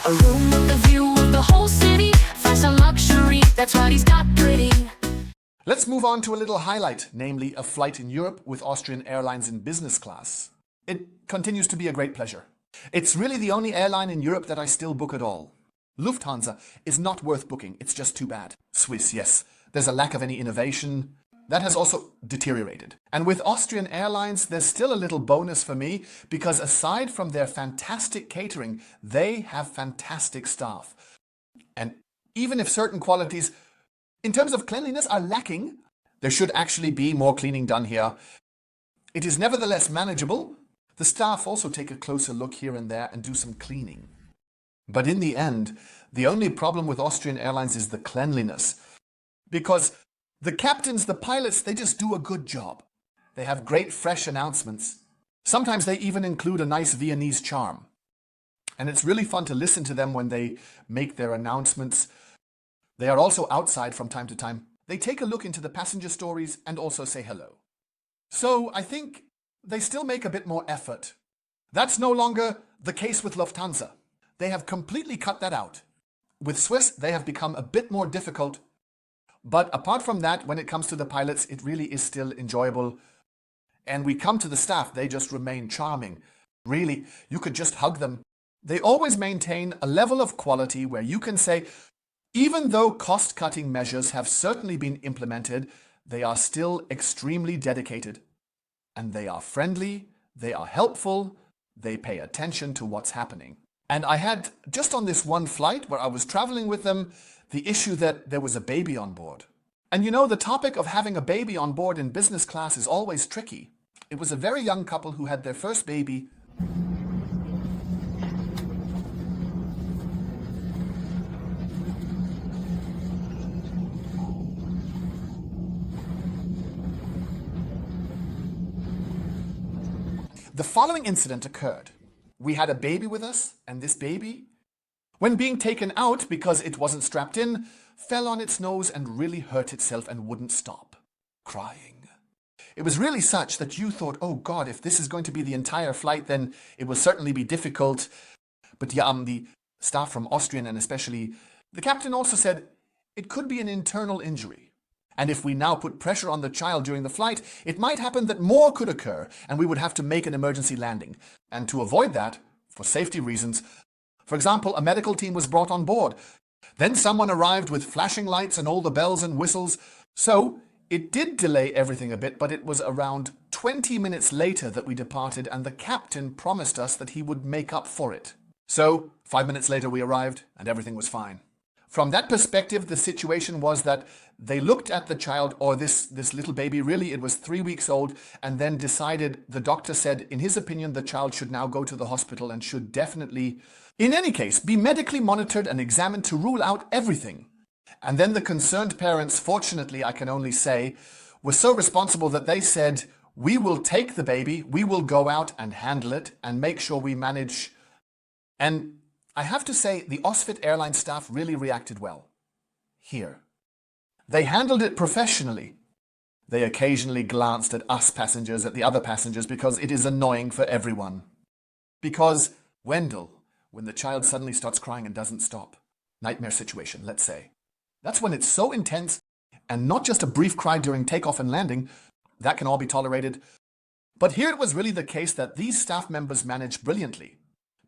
A room with a view of the whole city. Fashion luxury, that's what he's got pretty. Let's move on to a little highlight, namely a flight in Europe with Austrian Airlines in business class. It continues to be a great pleasure. It's really the only airline in Europe that I still book at all. Lufthansa is not worth booking, it's just too bad. Swiss, yes, there's a lack of any innovation. That has also deteriorated. And with Austrian Airlines, there's still a little bonus for me because aside from their fantastic catering, they have fantastic staff. And even if certain qualities in terms of cleanliness are lacking, there should actually be more cleaning done here. It is nevertheless manageable. The staff also take a closer look here and there and do some cleaning. But in the end, the only problem with Austrian Airlines is the cleanliness. Because the captains, the pilots, they just do a good job. They have great fresh announcements. Sometimes they even include a nice Viennese charm. And it's really fun to listen to them when they make their announcements. They are also outside from time to time. They take a look into the passenger stories and also say hello. So I think they still make a bit more effort. That's no longer the case with Lufthansa. They have completely cut that out. With Swiss, they have become a bit more difficult. But apart from that, when it comes to the pilots, it really is still enjoyable. And we come to the staff, they just remain charming. Really, you could just hug them. They always maintain a level of quality where you can say, even though cost-cutting measures have certainly been implemented, they are still extremely dedicated. And they are friendly, they are helpful, they pay attention to what's happening. And I had, just on this one flight where I was traveling with them, the issue that there was a baby on board. And you know, the topic of having a baby on board in business class is always tricky. It was a very young couple who had their first baby. The following incident occurred. We had a baby with us, and this baby, when being taken out because it wasn't strapped in, fell on its nose and really hurt itself and wouldn't stop crying. It was really such that you thought, oh God, if this is going to be the entire flight, then it will certainly be difficult. But the staff from Austrian, and especially the captain, also said it could be an internal injury. And if we now put pressure on the child during the flight, it might happen that more could occur and we would have to make an emergency landing. And to avoid that, for safety reasons, for example, a medical team was brought on board. Then someone arrived with flashing lights and all the bells and whistles. So it did delay everything a bit, but it was around 20 minutes later that we departed, and the captain promised us that he would make up for it. So 5 minutes later we arrived and everything was fine. From that perspective, the situation was that they looked at the child, or this little baby, really it was 3 weeks old, and then decided, the doctor said, in his opinion, the child should now go to the hospital and should definitely, in any case, be medically monitored and examined to rule out everything. And then the concerned parents, fortunately, I can only say, were so responsible that they said, we will take the baby, we will go out and handle it and make sure we manage. And I have to say, the Austrian Airlines staff really reacted well. Here. They handled it professionally. They occasionally glanced at us passengers, at the other passengers, because it is annoying for everyone. Because, Wendell, when the child suddenly starts crying and doesn't stop, nightmare situation, let's say. That's when it's so intense, and not just a brief cry during takeoff and landing, that can all be tolerated. But here it was really the case that these staff members managed brilliantly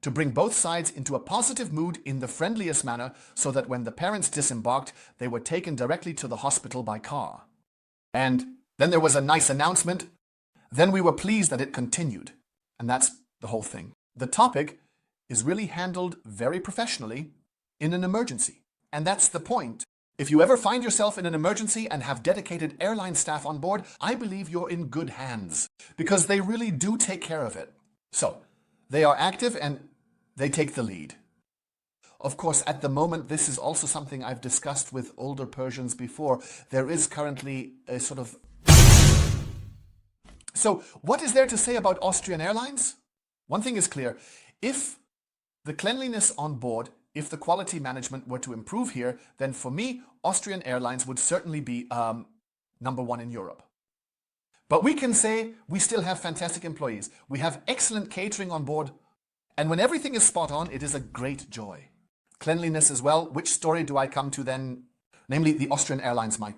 to bring both sides into a positive mood in the friendliest manner, so that when the parents disembarked, they were taken directly to the hospital by car. And then there was a nice announcement. Then we were pleased that it continued. And that's the whole thing. The topic is really handled very professionally in an emergency. And that's the point. If you ever find yourself in an emergency and have dedicated airline staff on board, I believe you're in good hands, because they really do take care of it. So, they are active and they take the lead. Of course, at the moment, this is also something I've discussed with older Persians before. There is currently a sort of... So, what is there to say about Austrian Airlines? One thing is clear. If the cleanliness on board, if the quality management were to improve here, then for me, Austrian Airlines would certainly be number one in Europe. But we can say we still have fantastic employees. We have excellent catering on board. And when everything is spot on, it is a great joy. cleanliness as well. Which story do I come to then? Namely, the Austrian Airlines. My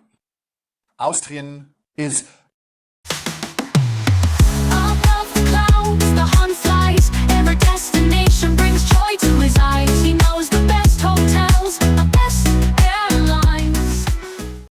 Austrian is